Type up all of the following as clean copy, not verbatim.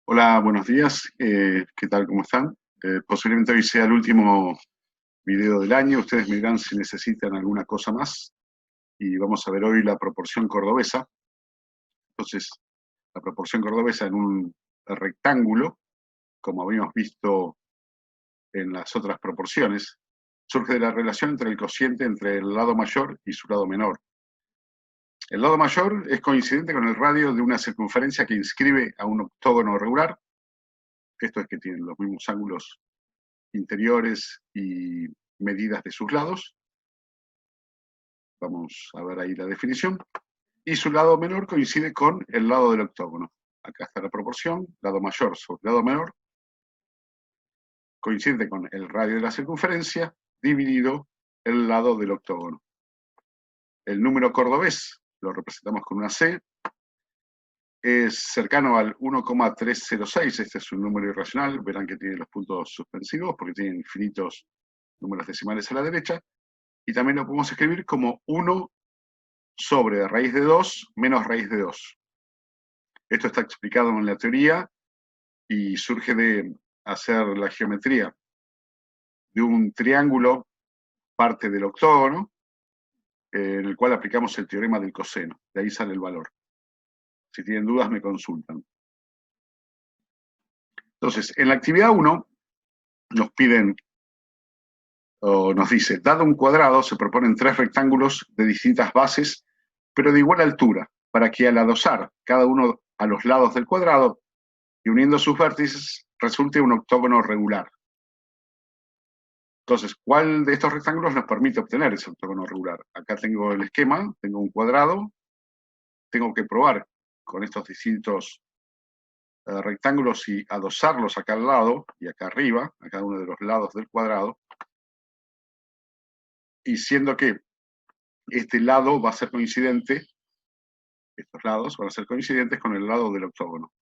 Hola, buenos días. ¿Qué tal? ¿Cómo están? Posiblemente hoy sea el último video del año. Ustedes me dirán si necesitan alguna cosa más. Y vamos a ver hoy la proporción cordobesa. Entonces, la proporción cordobesa en un rectángulo, como habíamos visto en las otras proporciones, surge de la relación entre el cociente entre el lado mayor y su lado menor. El lado mayor es coincidente con el radio de una circunferencia que inscribe a un octógono regular. Esto es que tienen los mismos ángulos interiores y medidas de sus lados. Vamos a ver ahí la definición. Y su lado menor coincide con el lado del octógono. Acá está la proporción, lado mayor sobre lado menor, coincide con el radio de la circunferencia dividido el lado del octógono. El número cordobés lo representamos con una C, es cercano al 1,306, este es un número irracional, verán que tiene los puntos suspensivos porque tiene infinitos números decimales a la derecha, y también lo podemos escribir como 1 sobre raíz de 2 menos raíz de 2. Esto está explicado en la teoría y surge de hacer la geometría de un triángulo, parte del octógono, en el cual aplicamos el teorema del coseno. De ahí sale el valor. Si tienen dudas, me consultan. Entonces, en la actividad 1 nos piden, o nos dice, dado un cuadrado, se proponen 3 rectángulos de distintas bases, pero de igual altura, para que al adosar cada uno a los lados del cuadrado y uniendo sus vértices, resulte un octógono regular. Entonces, ¿cuál de estos rectángulos nos permite obtener ese octógono regular? Acá tengo el esquema, tengo un cuadrado, tengo que probar con estos distintos rectángulos y adosarlos acá al lado y acá arriba, a cada uno de los lados del cuadrado, y siendo que este lado va a ser coincidente, estos lados van a ser coincidentes con el lado del octógono.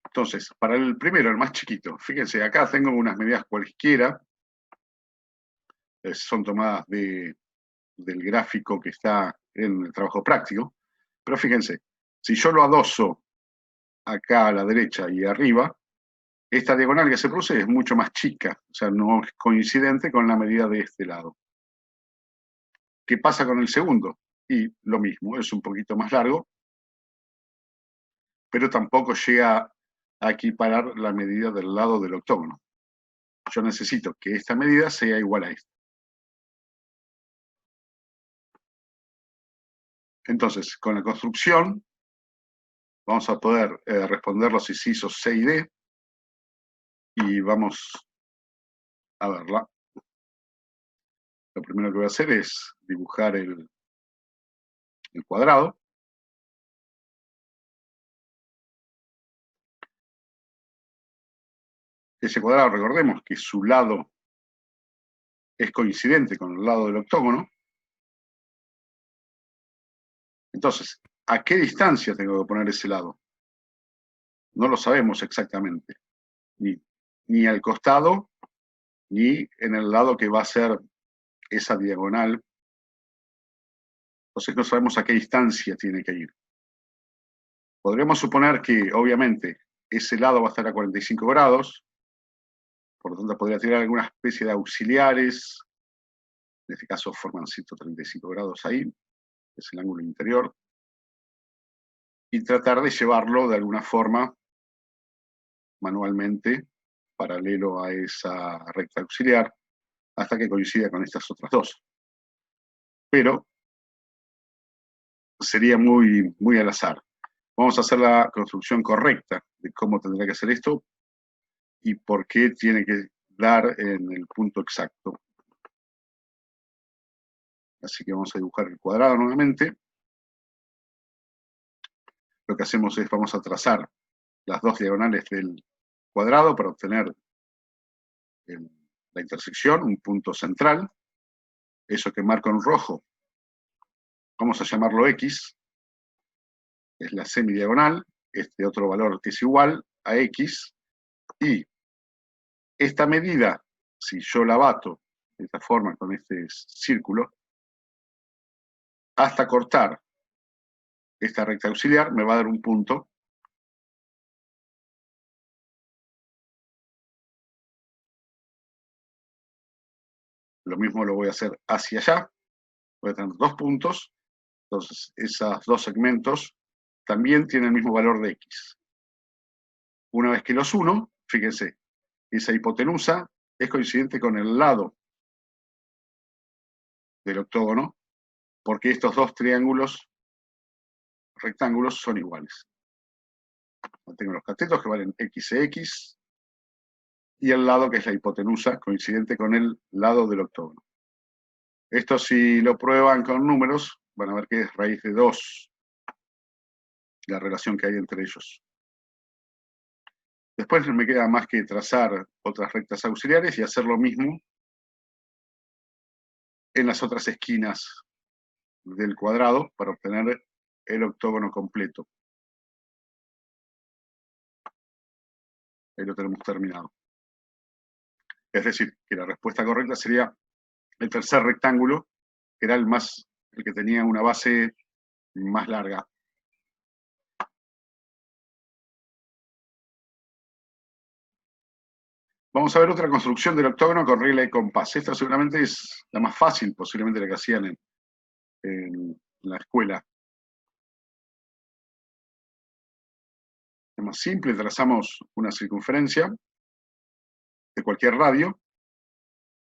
Entonces, para el primero, el más chiquito, fíjense, acá tengo unas medidas cualquiera, son tomadas del gráfico que está en el trabajo práctico, pero fíjense, si yo lo adoso acá a la derecha y arriba, esta diagonal que se produce es mucho más chica, o sea, no es coincidente con la medida de este lado. ¿Qué pasa con el segundo? Y lo mismo, es un poquito más largo, pero tampoco llega a equiparar la medida del lado del octógono. Yo necesito que esta medida sea igual a esta. Entonces, con la construcción, vamos a poder responder los incisos C y D, y vamos a verla. Lo primero que voy a hacer es dibujar el cuadrado. Ese cuadrado, recordemos que su lado es coincidente con el lado del octógono. Entonces, ¿a qué distancia tengo que poner ese lado? No lo sabemos exactamente. Ni al costado, ni en el lado que va a ser esa diagonal. Entonces no sabemos a qué distancia tiene que ir. Podríamos suponer que, obviamente, ese lado va a estar a 45 grados, por lo tanto podría tirar alguna especie de auxiliares, en este caso forman 135 grados ahí, que es el ángulo interior, y tratar de llevarlo de alguna forma manualmente paralelo a esa recta auxiliar hasta que coincida con estas otras dos. Pero sería muy, muy al azar. Vamos a hacer la construcción correcta de cómo tendría que hacer esto y por qué tiene que dar en el punto exacto. Así que vamos a dibujar el cuadrado nuevamente. Lo que hacemos es, vamos a trazar las dos diagonales del cuadrado para obtener la intersección, un punto central. Eso que marco en rojo, vamos a llamarlo X, es la semidiagonal. Este otro valor es igual a X, y esta medida, si yo la bato de esta forma con este círculo, hasta cortar esta recta auxiliar me va a dar un punto. Lo mismo lo voy a hacer hacia allá. Voy a tener 2 puntos. Entonces, esos 2 segmentos también tienen el mismo valor de X. Una vez que los uno, fíjense, esa hipotenusa es coincidente con el lado del octógono, porque estos dos triángulos rectángulos son iguales. Tengo los catetos que valen X e X, y el lado que es la hipotenusa, coincidente con el lado del octógono. Esto, si lo prueban con números, van a ver que es raíz de 2 la relación que hay entre ellos. Después no me queda más que trazar otras rectas auxiliares y hacer lo mismo en las otras esquinas del cuadrado para obtener el octógono completo. Ahí lo tenemos terminado. Es decir, que la respuesta correcta sería el tercer rectángulo, que era el que tenía una base más larga. Vamos a ver otra construcción del octógono con regla y compás. Esta seguramente es la más fácil, posiblemente la que hacían en la escuela. Es más simple, trazamos una circunferencia de cualquier radio.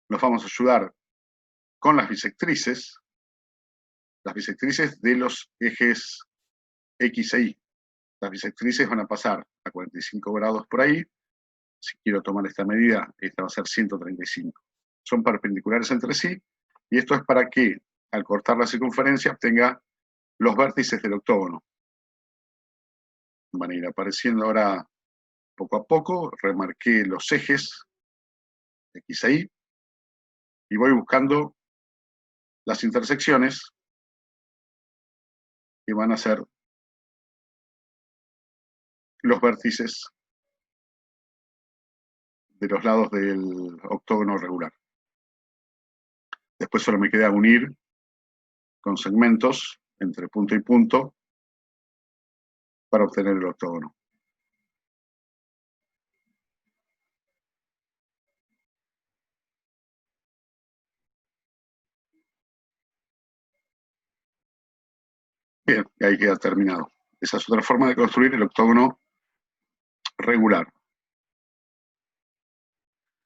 Nos vamos a ayudar con las bisectrices de los ejes X e Y. Las bisectrices van a pasar a 45 grados por ahí. Si quiero tomar esta medida, esta va a ser 135. Son perpendiculares entre sí, y esto es para que, al cortar la circunferencia, obtenga los vértices del octógono. Van a ir apareciendo ahora poco a poco. Remarqué los ejes X e Y, y voy buscando las intersecciones que van a ser los vértices de los lados del octógono regular. Después solo me queda unir con segmentos entre punto y punto para obtener el octógono. Bien, y ahí queda terminado. Esa es otra forma de construir el octógono regular.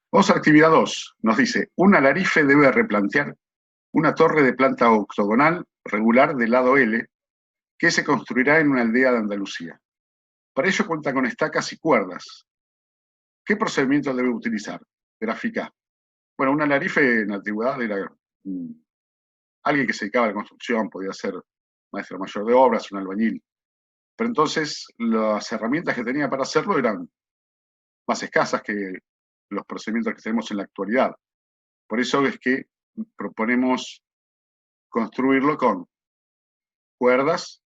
Vamos a la actividad 2. Nos dice, un alarife debe replantear una torre de planta octogonal regular del lado L que se construirá en una aldea de Andalucía. Para ello cuenta con estacas y cuerdas. ¿Qué procedimiento debe utilizar? Grafica. Bueno, un alarife en la antigüedad era alguien que se dedicaba a la construcción, podía ser maestro mayor de obras, un albañil. Pero entonces las herramientas que tenía para hacerlo eran más escasas que los procedimientos que tenemos en la actualidad. Por eso es que proponemos construirlo con cuerdas.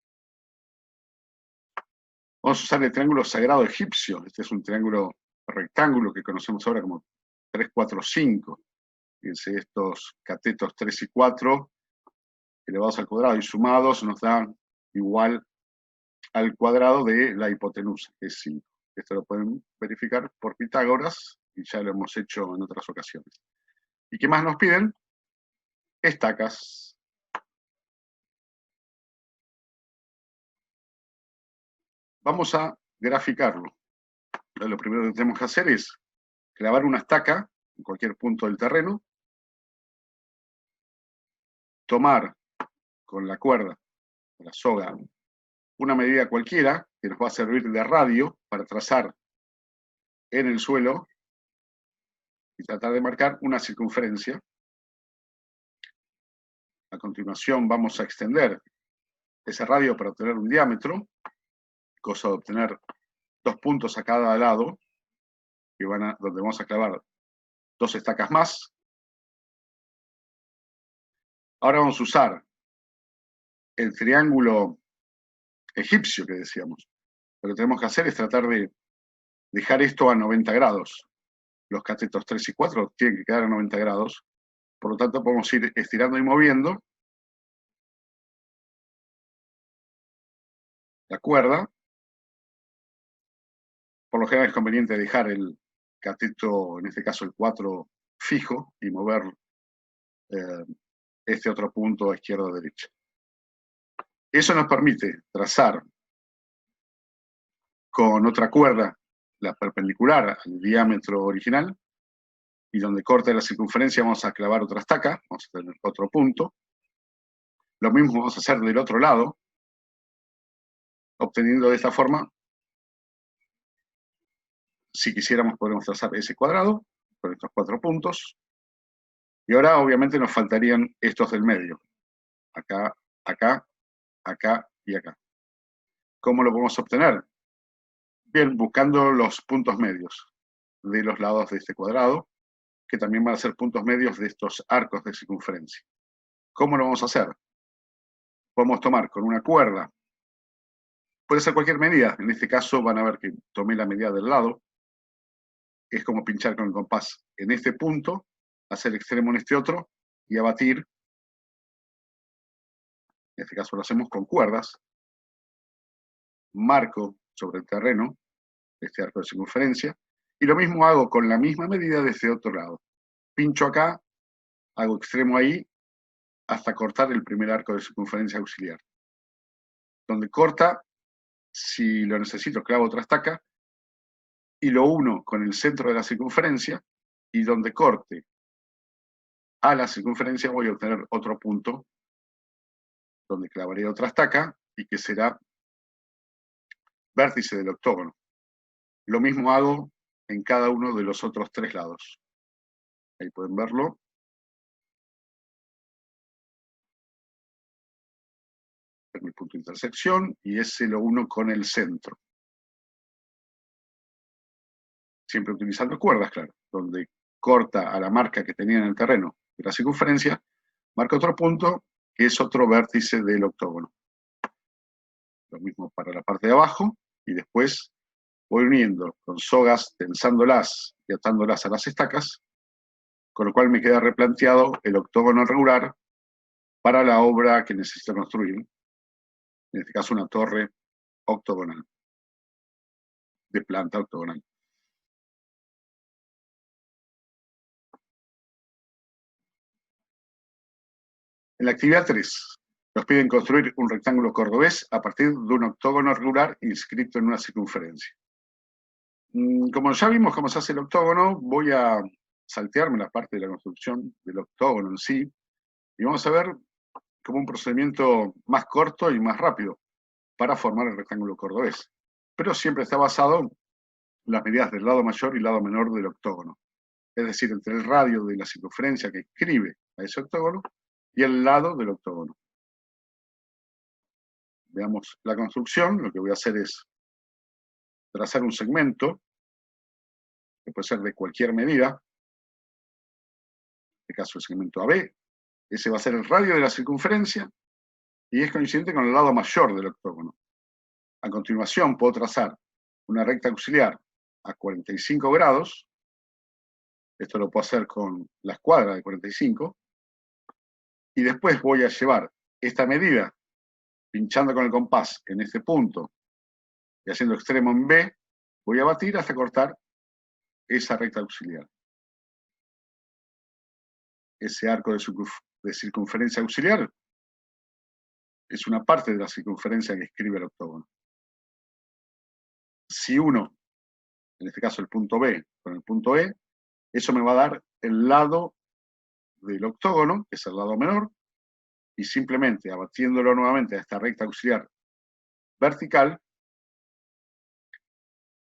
Vamos a usar el triángulo sagrado egipcio. Este es un triángulo rectángulo que conocemos ahora como 3, 4, 5. Fíjense, estos catetos 3 y 4 elevados al cuadrado y sumados nos dan igual al cuadrado de la hipotenusa, que es 5. Esto lo pueden verificar por Pitágoras, y ya lo hemos hecho en otras ocasiones. ¿Y qué más nos piden? Estacas. Vamos a graficarlo. Lo primero que tenemos que hacer es clavar una estaca en cualquier punto del terreno, tomar con la cuerda, la soga, una medida cualquiera que nos va a servir de radio para trazar en el suelo y tratar de marcar una circunferencia. A continuación vamos a extender ese radio para obtener un diámetro, cosa de obtener 2 puntos a cada lado, donde vamos a clavar 2 estacas más. Ahora vamos a usar el triángulo egipcio que decíamos. Lo que tenemos que hacer es tratar de dejar esto a 90 grados. Los catetos 3 y 4 tienen que quedar a 90 grados. Por lo tanto, podemos ir estirando y moviendo la cuerda. Por lo general es conveniente dejar el cateto, en este caso el 4, fijo y mover este otro punto a izquierda o derecha. Eso nos permite trazar con otra cuerda la perpendicular al diámetro original, y donde corte la circunferencia vamos a clavar otra estaca, vamos a tener otro punto. Lo mismo vamos a hacer del otro lado, obteniendo de esta forma, si quisiéramos podemos trazar ese cuadrado con estos 4 puntos. Y ahora obviamente nos faltarían estos del medio. Acá, acá, acá y acá. ¿Cómo lo podemos obtener? Bien, buscando los puntos medios de los lados de este cuadrado, que también van a ser puntos medios de estos arcos de circunferencia. ¿Cómo lo vamos a hacer? Podemos tomar con una cuerda, puede ser cualquier medida, en este caso van a ver que tomé la medida del lado, es como pinchar con el compás en este punto, hacer extremo en este otro, y abatir, en este caso lo hacemos con cuerdas, marco sobre el terreno, este arco de circunferencia, y lo mismo hago con la misma medida desde otro lado. Pincho acá, hago extremo ahí, hasta cortar el primer arco de circunferencia auxiliar. Donde corta, si lo necesito, clavo otra estaca, y lo uno con el centro de la circunferencia, y donde corte a la circunferencia voy a obtener otro punto, donde clavaré otra estaca, y que será vértice del octógono. Lo mismo hago en cada uno de los otros 3 lados. Ahí pueden verlo. Es mi punto de intersección, y ese lo uno con el centro. Siempre utilizando cuerdas, claro, donde corta a la marca que tenía en el terreno de la circunferencia, marca otro punto, que es otro vértice del octógono. Lo mismo para la parte de abajo, y después voy uniendo con sogas, tensándolas y atándolas a las estacas, con lo cual me queda replanteado el octógono regular para la obra que necesito construir, en este caso una torre octogonal, de planta octogonal. En la actividad 3, nos piden construir un rectángulo cordobés a partir de un octógono regular inscrito en una circunferencia. Como ya vimos cómo se hace el octógono, voy a saltearme la parte de la construcción del octógono en sí, y vamos a ver como un procedimiento más corto y más rápido para formar el rectángulo cordobés. Pero siempre está basado en las medidas del lado mayor y lado menor del octógono. Es decir, entre el radio de la circunferencia que escribe a ese octógono y el lado del octógono. Veamos la construcción. Lo que voy a hacer es trazar un segmento, que puede ser de cualquier medida, en este caso el segmento AB. Ese va a ser el radio de la circunferencia y es coincidente con el lado mayor del octógono. A continuación puedo trazar una recta auxiliar a 45 grados. Esto lo puedo hacer con la escuadra de 45. Y después voy a llevar esta medida, pinchando con el compás en este punto y haciendo extremo en B, voy a batir hasta cortar esa recta auxiliar. Ese arco de circunferencia auxiliar es una parte de la circunferencia que escribe el octógono. Si uno, en este caso el punto B con el punto E, eso me va a dar el lado del octógono, que es el lado menor, y simplemente abatiéndolo nuevamente a esta recta auxiliar vertical,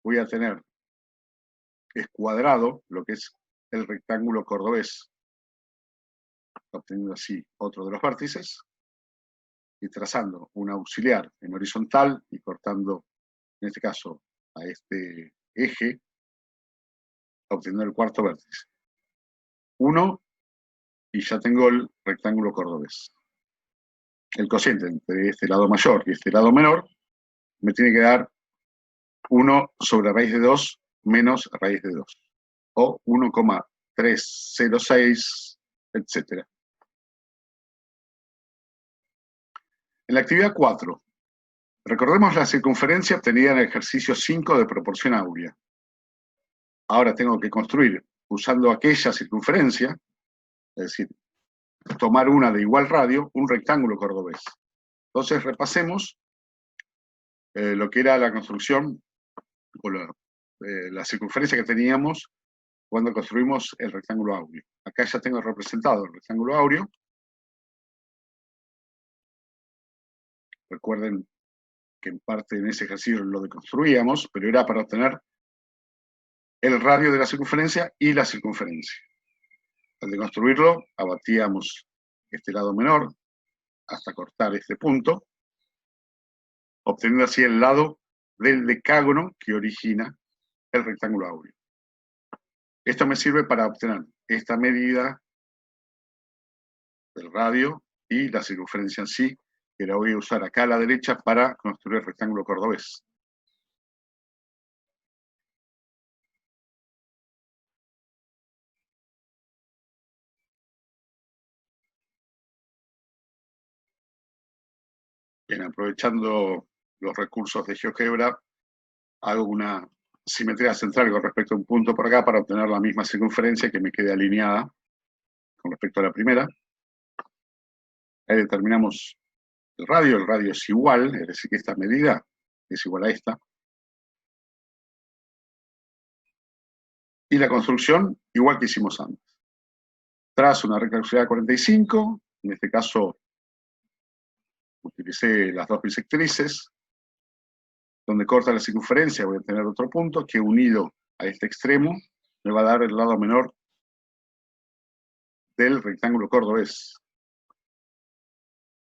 voy a tener escuadrado lo que es el rectángulo cordobés, obteniendo así otro de los vértices, y trazando un auxiliar en horizontal y cortando, en este caso, a este eje, obteniendo el cuarto vértice. 1, y ya tengo el rectángulo cordobés. El cociente entre este lado mayor y este lado menor me tiene que dar 1 sobre raíz de 2 menos raíz de 2, o 1,306, etc. En la actividad 4, Recordemos la circunferencia obtenida en el ejercicio 5 de proporción áurea. Ahora tengo que construir, usando aquella circunferencia, es decir, tomar una de igual radio, un rectángulo cordobés. Entonces repasemos lo que era la construcción, o la circunferencia que teníamos cuando construimos el rectángulo áureo. Acá ya tengo representado el rectángulo áureo. Recuerden que en parte en ese ejercicio lo deconstruíamos, pero era para obtener el radio de la circunferencia y la circunferencia. Al deconstruirlo, abatíamos este lado menor hasta cortar este punto, obteniendo así el lado del decágono que origina el rectángulo áureo. Esto me sirve para obtener esta medida del radio y la circunferencia en sí, que la voy a usar acá a la derecha para construir el rectángulo cordobés. Bien, aprovechando los recursos de GeoGebra, hago una simetría central con respecto a un punto por acá para obtener la misma circunferencia que me quede alineada con respecto a la primera. Ahí determinamos el radio es igual, es decir que esta medida es igual a esta. Y la construcción, igual que hicimos antes. Trazo una recta auxiliar 45, en este caso utilicé las dos bisectrices, donde corta la circunferencia voy a tener otro punto que unido a este extremo me va a dar el lado menor del rectángulo cordobés.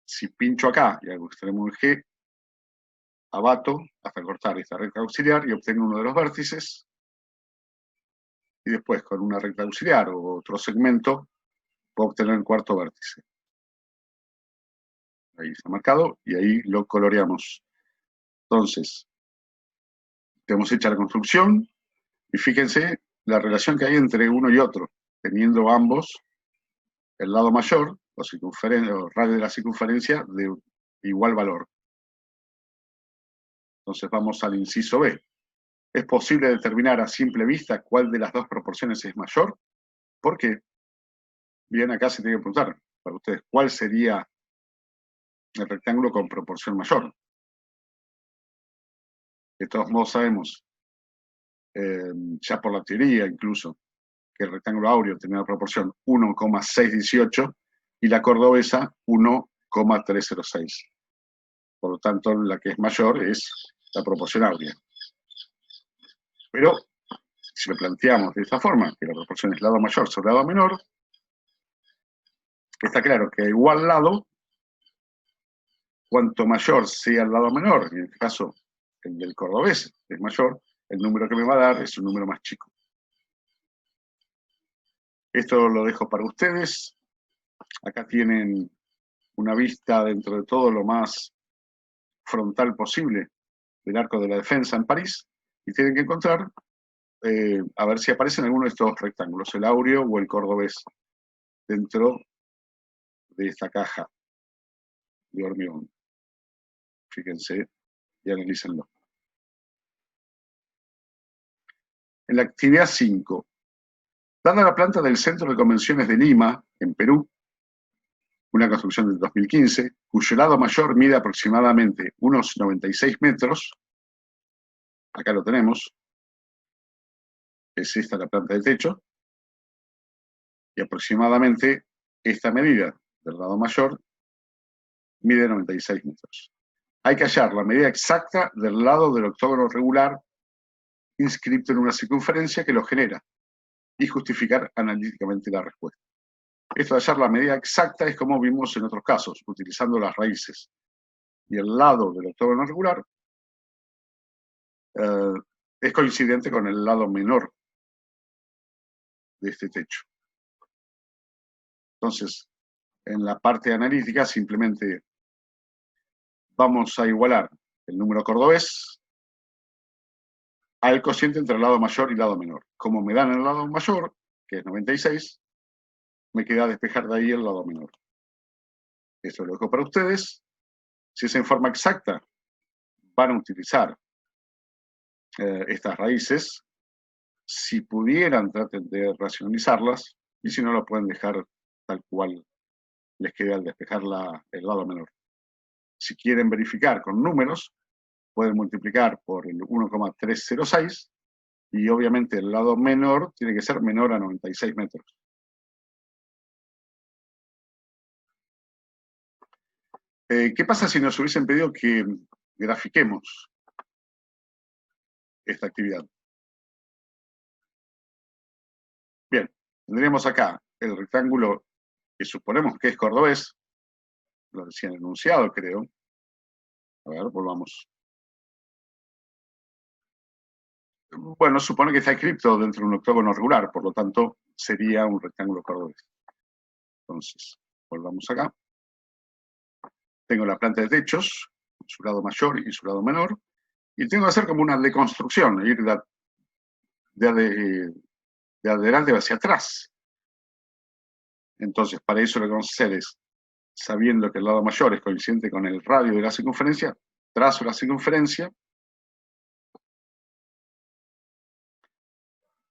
Si pincho acá y hago extremo en G, abato hasta cortar esta recta auxiliar y obtengo uno de los vértices, y después con una recta auxiliar o otro segmento puedo obtener el cuarto vértice. Ahí está marcado y ahí lo coloreamos. Entonces, tenemos hecha la construcción y fíjense la relación que hay entre uno y otro, teniendo ambos el lado mayor, o radio de la circunferencia, de igual valor. Entonces vamos al inciso B. ¿Es posible determinar a simple vista cuál de las dos proporciones es mayor? ¿Por qué? Bien, acá se tiene que preguntar para ustedes, ¿cuál sería el rectángulo con proporción mayor? De todos modos sabemos, ya por la teoría incluso, que el rectángulo áureo tenía una proporción 1,618 y la cordobesa 1,306. Por lo tanto, la que es mayor es la proporción áurea. Pero, si lo planteamos de esta forma, que la proporción es lado mayor sobre lado menor, está claro que a igual lado, cuanto mayor sea el lado menor, en este caso el del cordobés es mayor, el número que me va a dar es un número más chico. Esto lo dejo para ustedes. Acá tienen una vista dentro de todo lo más frontal posible del Arco de la Defensa en París, y tienen que encontrar, a ver si aparecen alguno de estos rectángulos, el áureo o el cordobés, dentro de esta caja de hormigón. Fíjense y analícenlo. En la actividad 5, dada la planta del Centro de Convenciones de Lima, en Perú, una construcción del 2015, cuyo lado mayor mide aproximadamente unos 96 metros, acá lo tenemos, es esta la planta de techo, y aproximadamente esta medida del lado mayor mide 96 metros. Hay que hallar la medida exacta del lado del octógono regular inscrito en una circunferencia que lo genera y justificar analíticamente la respuesta. Esto de hallar la medida exacta es como vimos en otros casos, utilizando las raíces. Y el lado del octógono regular es coincidente con el lado menor de este techo. Entonces, en la parte analítica simplemente vamos a igualar el número cordobés al cociente entre el lado mayor y el lado menor. Como me dan el lado mayor, que es 96, me queda despejar de ahí el lado menor. Eso lo dejo para ustedes. Si es en forma exacta, van a utilizar estas raíces. Si pudieran, traten de racionalizarlas, y si no, lo pueden dejar tal cual les quede al despejar el lado menor. Si quieren verificar con números, pueden multiplicar por el 1,306, y obviamente el lado menor tiene que ser menor a 96 metros. ¿Qué pasa si nos hubiesen pedido que grafiquemos esta actividad? Bien, tendríamos acá el rectángulo que suponemos que es cordobés, lo decía en el enunciado, creo. A ver, volvamos. Bueno, supone que está inscrito dentro de un octógono regular, por lo tanto, sería un rectángulo cordobés. Entonces, volvamos acá. Tengo la planta de techos, su lado mayor y su lado menor, y tengo que hacer como una deconstrucción, ir de adelante hacia atrás. Entonces, para eso lo que vamos a hacer es, sabiendo que el lado mayor es coincidente con el radio de la circunferencia, trazo la circunferencia,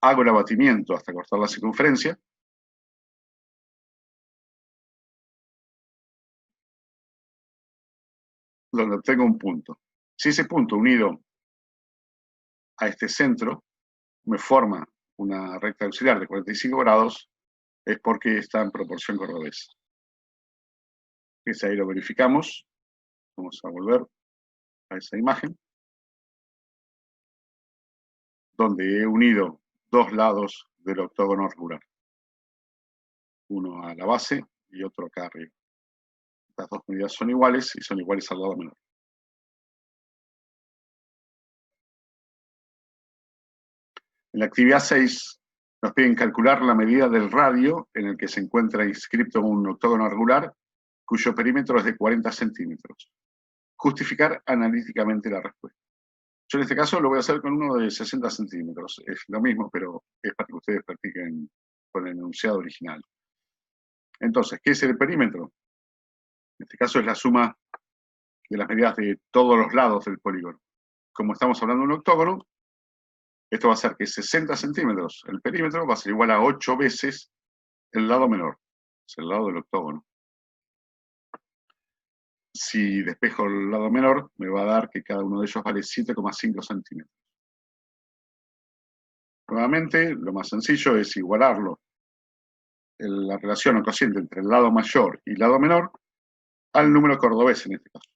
hago el abatimiento hasta cortar la circunferencia, donde obtengo un punto. Si ese punto unido a este centro me forma una recta auxiliar de 45 grados, es porque está en proporción cordobés. Ahí lo verificamos. Vamos a volver a esa imagen, donde he unido dos lados del octógono regular. Uno a la base y otro acá arriba. Estas dos medidas son iguales y son iguales al lado menor. En la actividad 6 nos piden calcular la medida del radio en el que se encuentra inscrito un octógono regular cuyo perímetro es de 40 centímetros. Justificar analíticamente la respuesta. Yo en este caso lo voy a hacer con uno de 60 centímetros. Es lo mismo, pero es para que ustedes practiquen con el enunciado original. Entonces, ¿qué es el perímetro? En este caso es la suma de las medidas de todos los lados del polígono. Como estamos hablando de un octógono, esto va a ser que 60 centímetros, el perímetro va a ser igual a 8 veces el lado menor, es el lado del octógono. Si despejo el lado menor, me va a dar que cada uno de ellos vale 7,5 centímetros. Nuevamente, lo más sencillo es igualarlo, la relación o cociente entre el lado mayor y el lado menor, al número cordobés en este caso.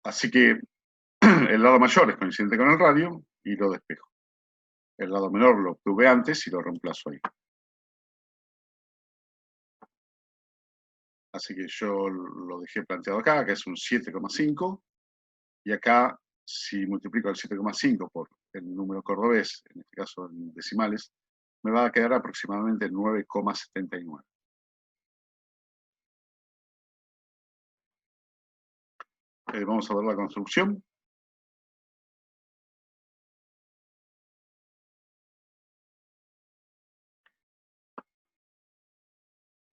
Así que el lado mayor es coincidente con el radio y lo despejo. El lado menor lo obtuve antes y lo reemplazo ahí. Así que yo lo dejé planteado acá, que es un 7,5, y acá, si multiplico el 7,5 por el número cordobés, en este caso en decimales, me va a quedar aproximadamente el 9,79. Vamos a ver la construcción.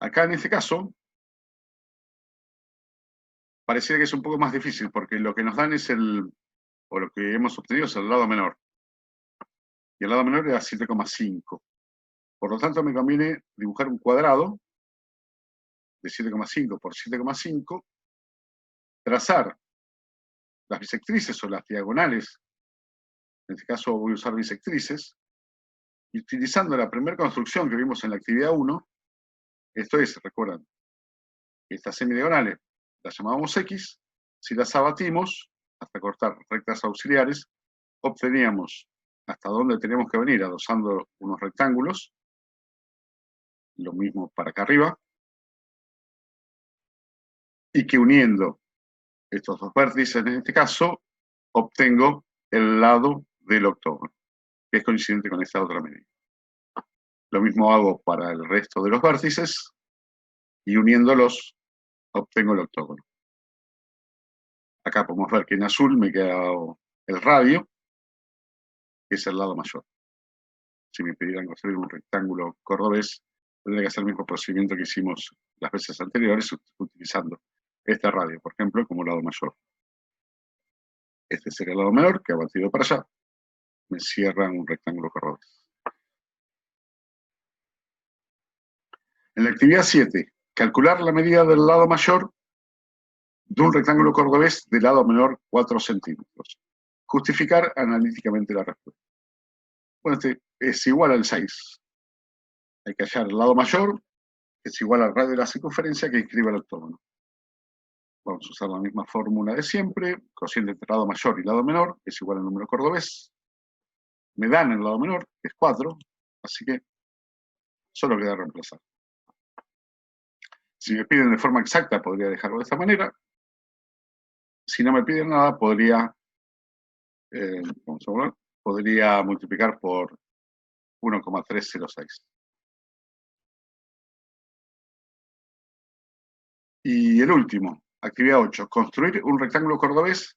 Acá en este caso, pareciera que es un poco más difícil, porque lo que nos dan es o lo que hemos obtenido es el lado menor. Y el lado menor era 7,5. Por lo tanto, me conviene dibujar un cuadrado de 7,5 por 7,5, trazar las bisectrices o las diagonales, en este caso voy a usar bisectrices, y utilizando la primera construcción que vimos en la actividad 1, esto es, recuerdan, estas semidiagonales las llamábamos X, si las abatimos hasta cortar rectas auxiliares, obteníamos hasta dónde tenemos que venir adosando unos rectángulos, lo mismo para acá arriba, y que uniendo estos dos vértices en este caso, obtengo el lado del octógono, que es coincidente con esta otra medida. Lo mismo hago para el resto de los vértices, y uniéndolos obtengo el octógono. Acá podemos ver que en azul me queda el radio, que es el lado mayor. Si me pidieran construir un rectángulo cordobés, tendría que hacer el mismo procedimiento que hicimos las veces anteriores, utilizando este radio, por ejemplo, como lado mayor. Este sería el lado menor, que abatido para allá, me cierra un rectángulo cordobés. En la actividad 7, calcular la medida del lado mayor de un rectángulo cordobés de lado menor 4 centímetros. Justificar analíticamente la respuesta. Bueno, este es igual al 6. Hay que hallar el lado mayor, que es igual al radio de la circunferencia que inscribe el octógono. Vamos a usar la misma fórmula de siempre. Cociente entre lado mayor y lado menor es igual al número cordobés. Me dan el lado menor, que es 4, así que solo queda reemplazar. Si me piden de forma exacta, podría dejarlo de esta manera. Si no me piden nada, podría multiplicar por 1,306. Y el último, actividad 8, construir un rectángulo cordobés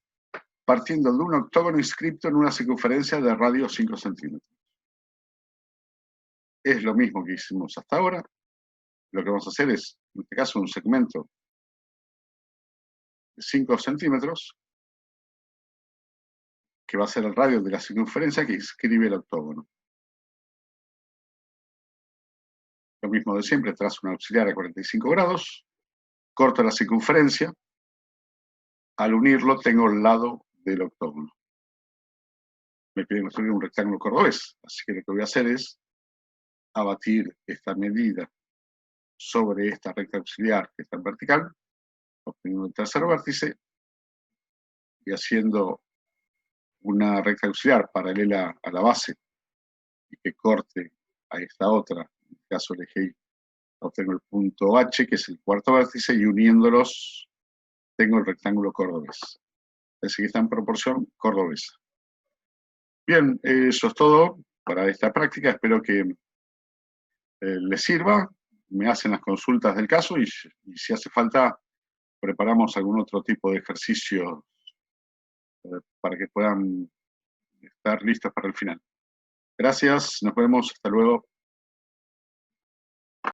partiendo de un octógono inscripto en una circunferencia de radio 5 centímetros. Es lo mismo que hicimos hasta ahora. Lo que vamos a hacer es, en este caso, un segmento de 5 centímetros, que va a ser el radio de la circunferencia que inscribe el octógono. Lo mismo de siempre, trazo un auxiliar a 45 grados, corto la circunferencia, al unirlo tengo el lado del octógono. Me piden construir un rectángulo cordobés, así que lo que voy a hacer es abatir esta medida sobre esta recta auxiliar que está en vertical, obteniendo el tercer vértice y haciendo una recta auxiliar paralela a la base y que corte a esta otra, en este caso elegí, obtengo el punto H, que es el cuarto vértice, y uniéndolos tengo el rectángulo cordobés. Es decir, que está en proporción cordobesa. Bien, eso es todo para esta práctica. Espero que les sirva. Me hacen las consultas del caso y si hace falta, preparamos algún otro tipo de ejercicio para que puedan estar listos para el final. Gracias, nos vemos, hasta luego.